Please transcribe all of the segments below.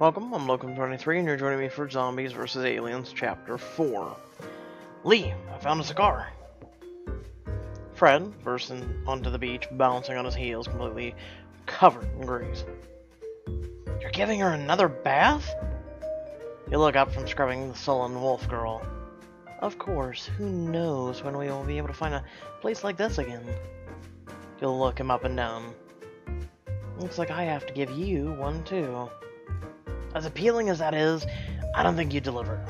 Welcome, I'm Locum23, and you're joining me for Zombies vs. Aliens Chapter 4. Lee, I found a cigar. Fred burst onto the beach, bouncing on his heels, completely covered in grease. You're giving her another bath? You look up from scrubbing the sullen wolf girl. Of course, who knows when we will be able to find a place like this again? You'll look him up and down. Looks like I have to give you one too. As appealing as that is, I don't think you delivered.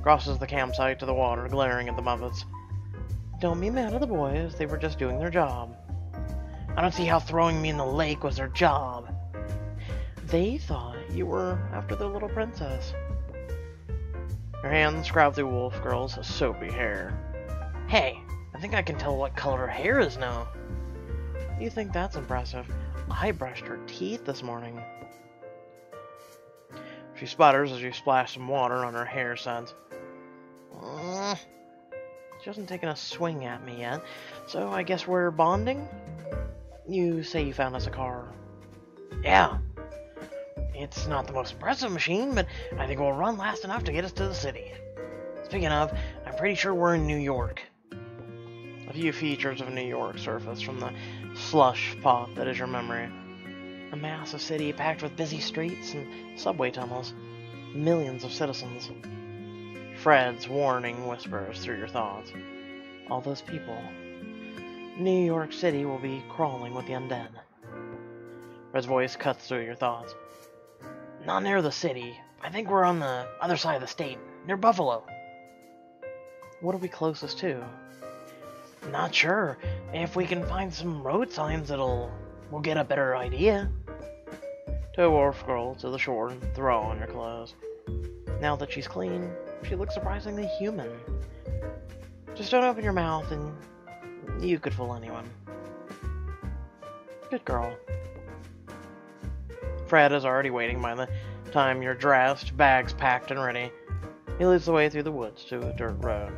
Crosses the campsite to the water, glaring at the Muppets. Don't be mad at the boys, they were just doing their job. I don't see how throwing me in the lake was their job. They thought you were after their little princess. Her hands scrub through Wolf Girl's soapy hair. Hey, I think I can tell what color her hair is now. You think that's impressive? I brushed her teeth this morning. She sputters as you splash some water on her hair suds. She hasn't taken a swing at me yet, so I guess we're bonding? You say you found us a car. Yeah. It's not the most impressive machine, but I think we'll run last enough to get us to the city. Speaking of, I'm pretty sure we're in New York. A few features of New York surface from the slush pot that is your memory. A massive city packed with busy streets and subway tunnels. Millions of citizens. Fred's warning whispers through your thoughts. All those people. New York City will be crawling with the undead. Fred's voice cuts through your thoughts. Not near the city. I think we're on the other side of the state, near Buffalo. What are we closest to? Not sure. If we can find some road signs, we'll get a better idea. Tow Wolf Girl to the shore and throw on your clothes. Now that she's clean, she looks surprisingly human. Just don't open your mouth and you could fool anyone. Good girl. Fred is already waiting by the time you're dressed, bags packed and ready. He leads the way through the woods to a dirt road.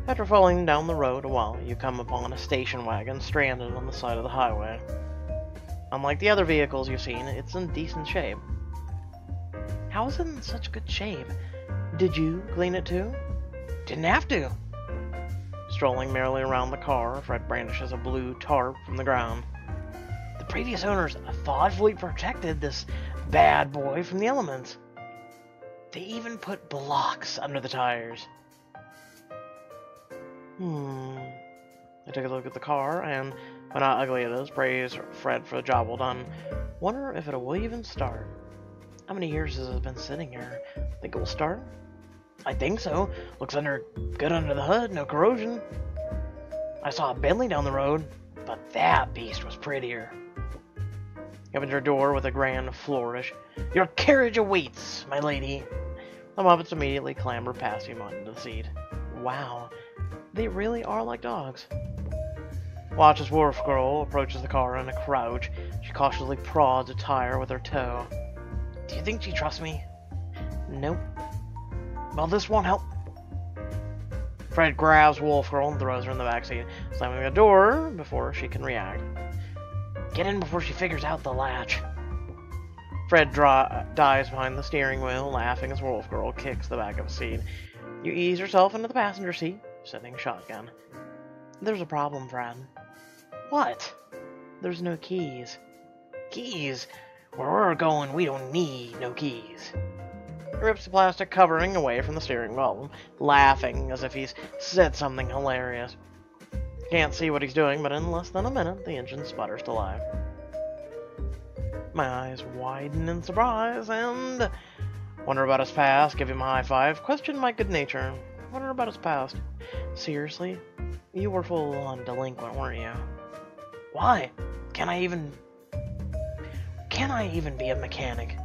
After following down the road a while, you come upon a station wagon stranded on the side of the highway. Unlike the other vehicles you've seen, it's in decent shape. How is it in such good shape? Did you clean it too? Didn't have to. Strolling merrily around the car, Fred brandishes a blue tarp from the ground. The previous owners thoughtfully protected this bad boy from the elements. They even put blocks under the tires. I took a look at the car, and when how ugly it is, praise Fred for the job well done. Wonder if it will even start. How many years has it been sitting here? Think it will start? I think so. Looks good under the hood, no corrosion. I saw a Bentley down the road, but that beast was prettier. You opened your door with a grand flourish. Your carriage awaits, my lady. The Muppets immediately clamber past you onto the seat. Wow, they really are like dogs. Watch as Wolf Girl approaches the car in a crouch. She cautiously prods a tire with her toe. Do you think she trusts me? Nope. Well, this won't help. Fred grabs Wolf Girl and throws her in the backseat, slamming the door before she can react. Get in before she figures out the latch. Fred dives behind the steering wheel, laughing as Wolf Girl kicks the back of the seat. You ease yourself into the passenger seat, sitting shotgun. There's a problem, Fred. What? There's no keys. Keys? Where we're going, we don't need no keys. He rips the plastic covering away from the steering wheel, laughing as if he's said something hilarious. Can't see what he's doing, but in less than a minute, the engine sputters to life. My eyes widen in surprise, and wonder about his past, give him a high five, question my good nature. Wonder about his past. Seriously? You were full-on delinquent, weren't you? Why? Can I even be a mechanic?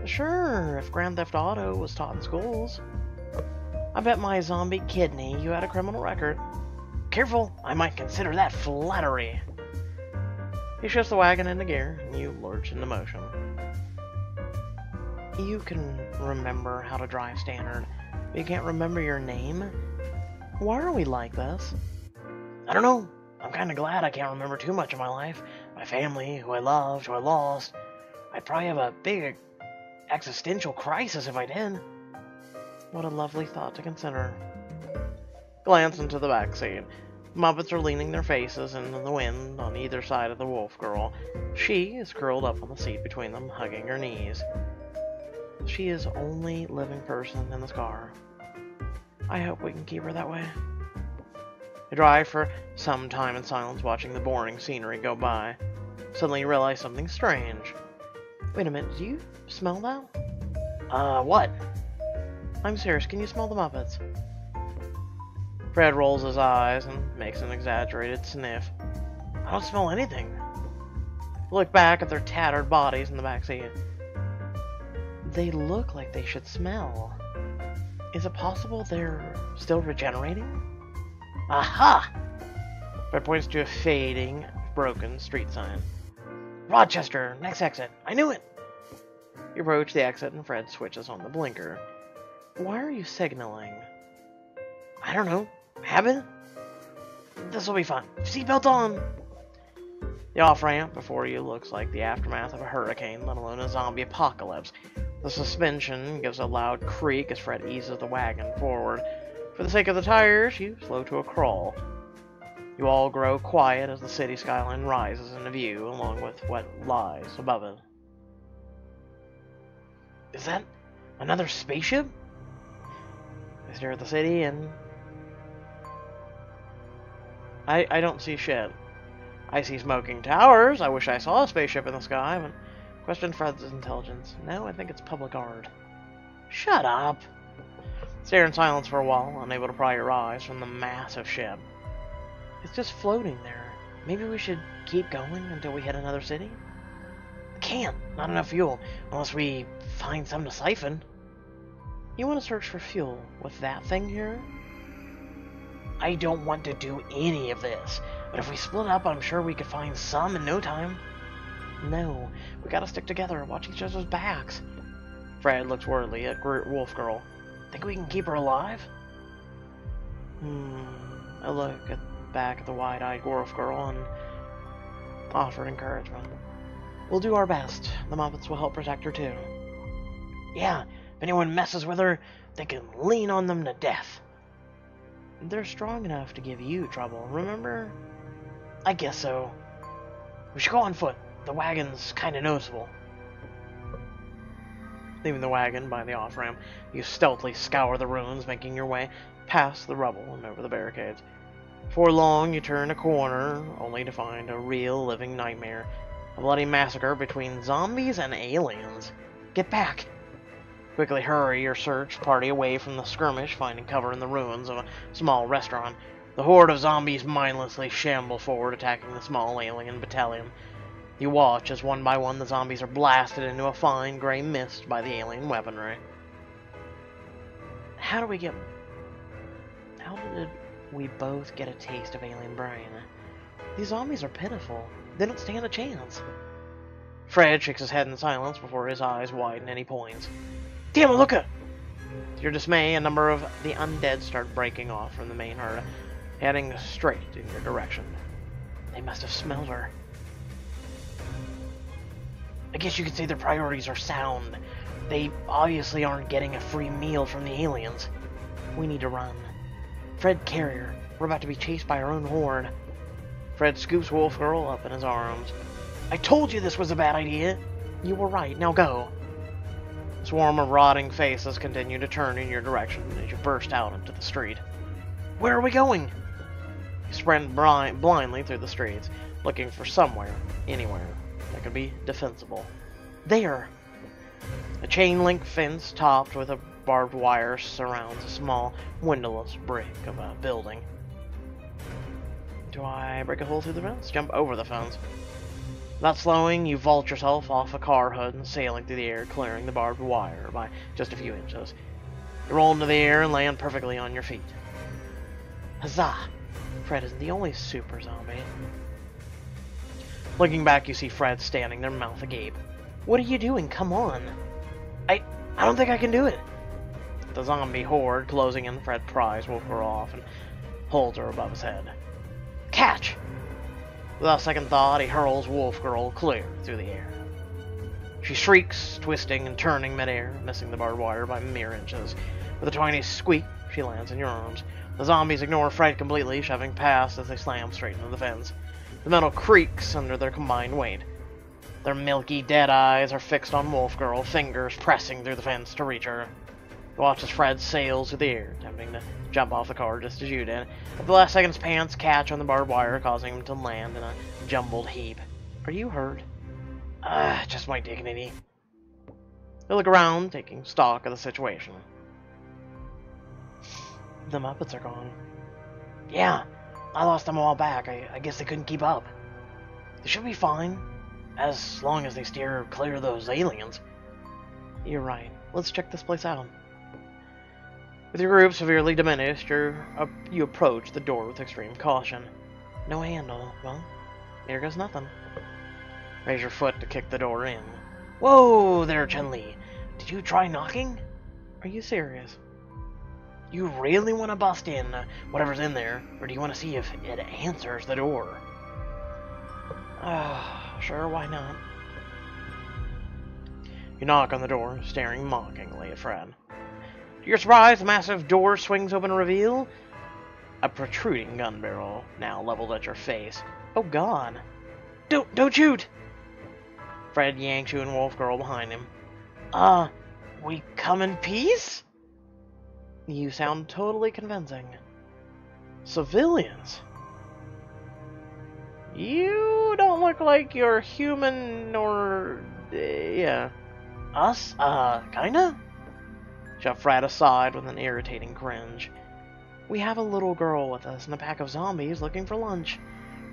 Sure, if Grand Theft Auto was taught in schools. I bet my zombie kidney you had a criminal record. Careful, I might consider that flattery. He shifts the wagon into gear, and you lurch into motion. You can remember how to drive standard, but you can't remember your name? Why are we like this? I don't know. I'm kinda glad I can't remember too much of my life. My family, who I loved, who I lost. I'd probably have a big existential crisis if I did. What a lovely thought to consider. Glance into the back seat. Muppets are leaning their faces into the wind on either side of the wolf girl. She is curled up on the seat between them, hugging her knees. She is the only living person in this car. I hope we can keep her that way. I drive for some time in silence, watching the boring scenery go by. Suddenly you realize something strange. Wait a minute, do you smell that? What? I'm serious, can you smell the Muppets? Fred rolls his eyes and makes an exaggerated sniff. I don't smell anything. Look back at their tattered bodies in the backseat. They look like they should smell. Is it possible they're still regenerating? Aha! Fred points to a fading, broken street sign. Rochester, next exit. I knew it! You approach the exit and Fred switches on the blinker. Why are you signaling? I don't know. Habit? This'll be fun. Seatbelt on! The off-ramp before you looks like the aftermath of a hurricane, let alone a zombie apocalypse. The suspension gives a loud creak as Fred eases the wagon forward. For the sake of the tires, you slow to a crawl. You all grow quiet as the city skyline rises into view, along with what lies above it. Is that another spaceship? I stare at the city and I don't see shit. I see smoking towers. I wish I saw a spaceship in the sky, but question Fred's intelligence. No, I think it's public art. Shut up. Stare in silence for a while, unable to pry your eyes from the massive ship. It's just floating there. Maybe we should keep going until we hit another city? Can't. Not enough fuel, unless we find some to siphon. You want to search for fuel with that thing here? I don't want to do any of this, but if we split up, I'm sure we could find some in no time. No, we gotta stick together and watch each other's backs. Fred looks worriedly at Wolf Girl. Think we can keep her alive? I look back at the wide-eyed Wolf Girl and offer encouragement. We'll do our best. The Muppets will help protect her too. Yeah, if anyone messes with her, they can lean on them to death. They're strong enough to give you trouble, remember? I guess so. We should go on foot. The wagon's kinda noticeable. Leaving the wagon by the off-ramp, you stealthily scour the ruins, making your way past the rubble and over the barricades. Before long, you turn a corner, only to find a real living nightmare. A bloody massacre between zombies and aliens. Get back! Quickly hurry your search party away from the skirmish, finding cover in the ruins of a small restaurant. The horde of zombies mindlessly shamble forward, attacking the small alien battalion. You watch as one by one the zombies are blasted into a fine gray mist by the alien weaponry. How did we both get a taste of alien brain? These zombies are pitiful. They don't stand a chance. Fred shakes his head in silence before his eyes widen and he points. Damn it, look at! To your dismay, a number of the undead start breaking off from the main herd, heading straight in your direction. They must have smelled her. I guess you could say their priorities are sound. They obviously aren't getting a free meal from the aliens. We need to run. Fred, Carrier, we're about to be chased by our own horde. Fred scoops Wolf Girl up in his arms. I told you this was a bad idea. You were right, now go. A swarm of rotting faces continue to turn in your direction as you burst out into the street. Where are we going? You sprint blindly through the streets, looking for somewhere, anywhere, that could be defensible. There! A chain-link fence topped with a barbed wire surrounds a small, windowless brick of a building. Do I break a hole through the fence? Jump over the fence. Without slowing, you vault yourself off a car hood and sailing through the air, clearing the barbed wire by just a few inches. You roll into the air and land perfectly on your feet. Huzzah! Fred isn't the only super zombie. Looking back, you see Fred standing there, mouth agape. What are you doing? Come on! I don't think I can do it! The zombie horde closing in, Fred pries Wolf Girl off and holds her above his head. Catch! Without second thought, he hurls Wolf Girl clear through the air. She shrieks, twisting and turning midair, missing the barbed wire by mere inches. With a tiny squeak, she lands in your arms. The zombies ignore Fred completely, shoving past as they slam straight into the fence. The metal creaks under their combined weight. Their milky, dead eyes are fixed on Wolf Girl, fingers pressing through the fence to reach her. You watch as Fred sails through the air, attempting to jump off the car just as you did. At the last second, his pants catch on the barbed wire, causing him to land in a jumbled heap. Are you hurt? Just my dignity. They look around, taking stock of the situation. The Muppets are gone. Yeah, I lost them a while back. I guess they couldn't keep up. They should be fine, as long as they steer clear of those aliens. You're right. Let's check this place out. With your group severely diminished, you approach the door with extreme caution. No handle. Well, here goes nothing. Raise your foot to kick the door in. Whoa there, Chun-Li. Did you try knocking? Are you serious? You really want to bust in whatever's in there, or do you want to see if it answers the door? Sure, why not? You knock on the door, staring mockingly at Fred. To your surprise, the massive door swings open to reveal a protruding gun barrel, now leveled at your face. Oh God! Don't shoot! Fred yanks you and Wolf Girl behind him. We come in peace? You sound totally convincing. Civilians? You don't look like you're human or... yeah. Us? Kinda? Shoved Fred aside with an irritating cringe. We have a little girl with us and a pack of zombies looking for lunch.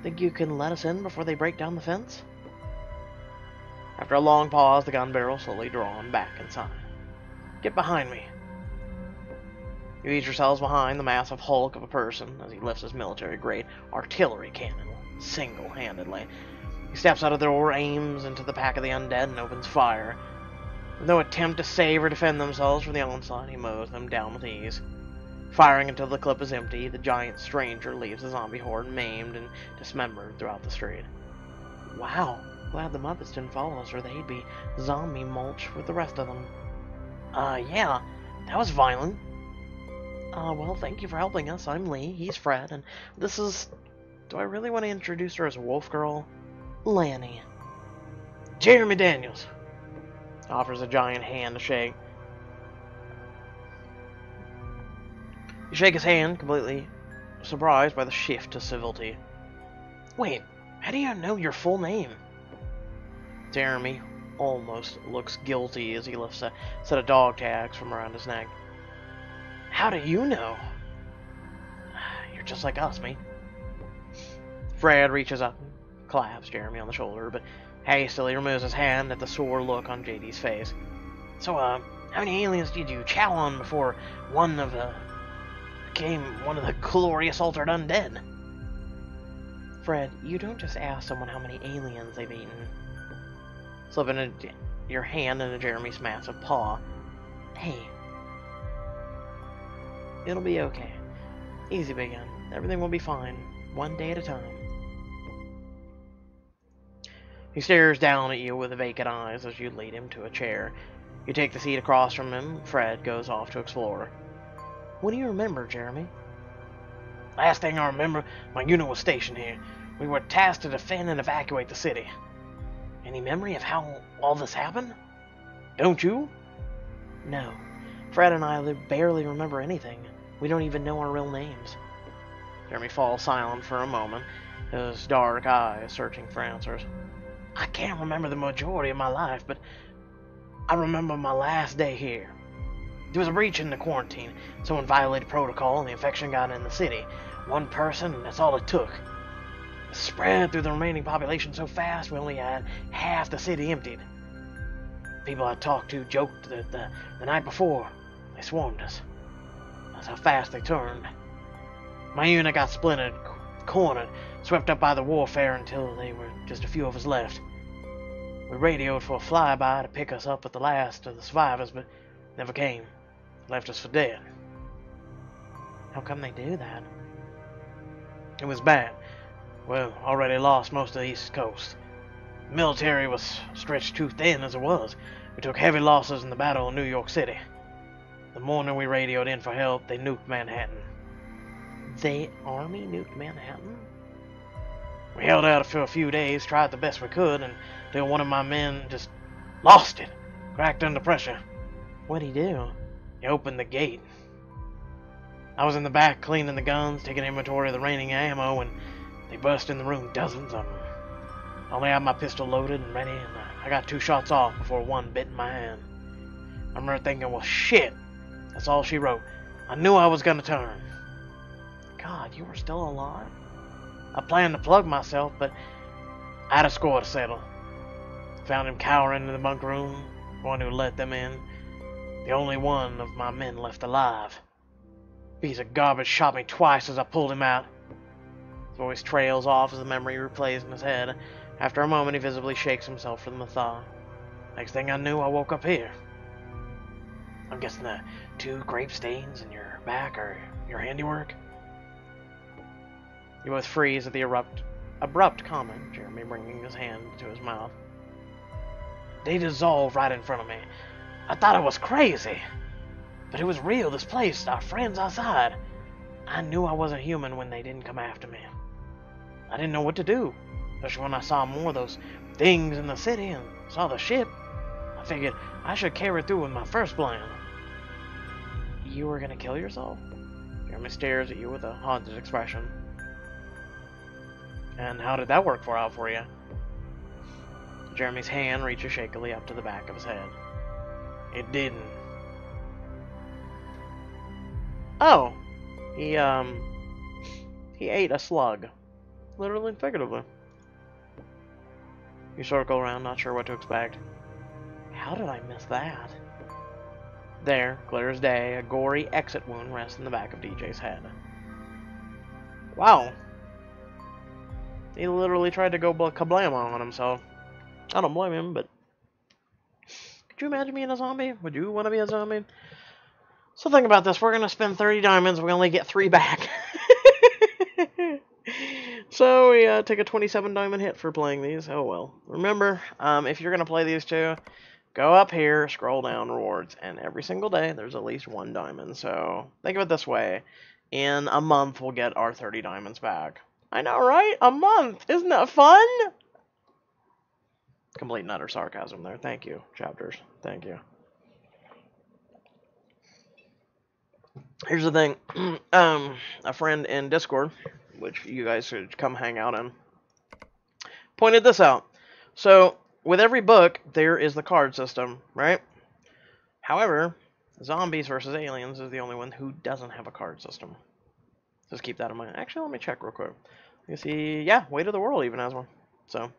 Think you can let us in before they break down the fence? After a long pause, the gun barrel slowly drawn back inside. Get behind me. You ease yourselves behind the massive hulk of a person as he lifts his military-grade artillery cannon single-handedly. He steps out of the door, aims into the pack of the undead, and opens fire. With no attempt to save or defend themselves from the onslaught, he mows them down with ease. Firing until the clip is empty, the giant stranger leaves the zombie horde maimed and dismembered throughout the street. Wow, glad the Muppets didn't follow us or they'd be zombie mulch with the rest of them. Yeah, that was violent. Well, thank you for helping us. I'm Lee, he's Fred, and this is... Do I really want to introduce her as Wolf Girl? Lanny. Jeremy Daniels. Offers a giant hand to shake. You shake his hand, completely surprised by the shift to civility. Wait, how do you know your full name? Jeremy almost looks guilty as he lifts a set of dog tags from around his neck. How do you know? You're just like us, mate. Fred reaches up and claps Jeremy on the shoulder, but hastily removes his hand at the sore look on JD's face. So, how many aliens did you chow on before one of became one of the glorious altered undead? Fred, you don't just ask someone how many aliens they've eaten. Slipping your hand into Jeremy's massive paw. Hey. It'll be okay. Easy, big one. Everything will be fine. One day at a time. He stares down at you with vacant eyes as you lead him to a chair. You take the seat across from him. Fred goes off to explore. What do you remember, Jeremy? Last thing I remember, my unit was stationed here. We were tasked to defend and evacuate the city. Any memory of how all this happened? Don't you? No. Fred and I barely remember anything. We don't even know our real names. Jeremy falls silent for a moment, his dark eyes searching for answers. I can't remember the majority of my life, but I remember my last day here. There was a breach in the quarantine. Someone violated protocol and the infection got in the city. One person, that's all it took. It spread through the remaining population so fast we only had half the city emptied. People I talked to joked that the night before they swarmed us. That's how fast they turned. My unit got splintered, cornered, swept up by the warfare until there were just a few of us left. We radioed for a flyby to pick us up with the last of the survivors, but never came. Left us for dead. How come they do that? It was bad. Well, already lost most of the East Coast. The military was stretched too thin as it was. We took heavy losses in the battle in New York City. The morning we radioed in for help, they nuked Manhattan. The Army nuked Manhattan? We held out for a few days, tried the best we could, until one of my men just lost it, cracked under pressure. What'd he do? He opened the gate. I was in the back cleaning the guns, taking inventory of the remaining ammo, and they burst in the room, dozens of them. I only had my pistol loaded and ready, and I got 2 shots off before one bit in my hand. I remember thinking, well, shit. That's all she wrote. I knew I was going to turn. God, you were still alive? I planned to plug myself, but I had a score to settle. Found him cowering in the bunk room, the one who let them in. The only one of my men left alive. Piece of garbage shot me twice as I pulled him out. His voice trails off as the memory replays in his head. After a moment, he visibly shakes himself from the thaw. Next thing I knew, I woke up here. I'm guessing the 2 grape stains in your back are your handiwork? You both freeze at the abrupt comment, Jeremy bringing his hand to his mouth. They dissolved right in front of me. I thought I was crazy. But it was real, this place, our friends outside. I knew I wasn't human when they didn't come after me. I didn't know what to do, especially when I saw more of those things in the city and saw the ship. I figured I should carry through with my first plan. You were gonna kill yourself? Jeremy stares at you with a haunted expression. And how did that work out for you? Jeremy's hand reaches shakily up to the back of his head. It didn't. Oh, he ate a slug, literally and figuratively. You circle around, not sure what to expect. How did I miss that? There, clear as day, a gory exit wound rests in the back of DJ's head. Wow. He literally tried to go kablam on himself. I don't blame him, but could you imagine being a zombie? Would you want to be a zombie? So think about this. We're going to spend 30 diamonds. We only get 3 back. So we take a 27 diamond hit for playing these. Oh well. Remember, if you're going to play these 2, go up here, scroll down, rewards, and every single day there's at least 1 diamond. So think of it this way. In a month, we'll get our 30 diamonds back. I know, right? A month! Isn't that fun? Complete and utter sarcasm there. Thank you, chapters. Thank you. Here's the thing. A friend in Discord, which you guys should come hang out in, pointed this out. So, with every book, there is the card system, right? However, Zombies vs. Aliens is the only one who doesn't have a card system. Just keep that in mind. Actually, let me check real quick. You see, yeah, Weight of the World even has one. So,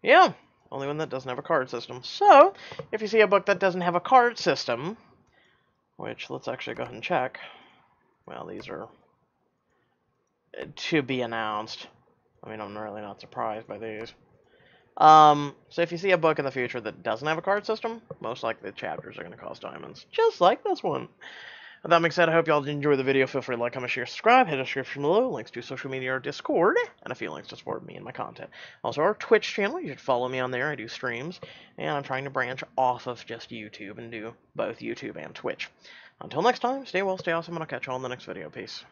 yeah, only one that doesn't have a card system. So, if you see a book that doesn't have a card system, which, let's actually go ahead and check. Well, these are to be announced. I mean, I'm really not surprised by these. So if you see a book in the future that doesn't have a card system, most likely the chapters are going to cost diamonds. Just like this one. With that being said, I hope y'all enjoyed the video. Feel free to like, comment, share, subscribe. Hit the description below. Links to social media or Discord. And a few links to support me and my content. Also, our Twitch channel. You should follow me on there. I do streams. And I'm trying to branch off of just YouTube and do both YouTube and Twitch. Until next time, stay well, stay awesome, and I'll catch you all in the next video. Peace.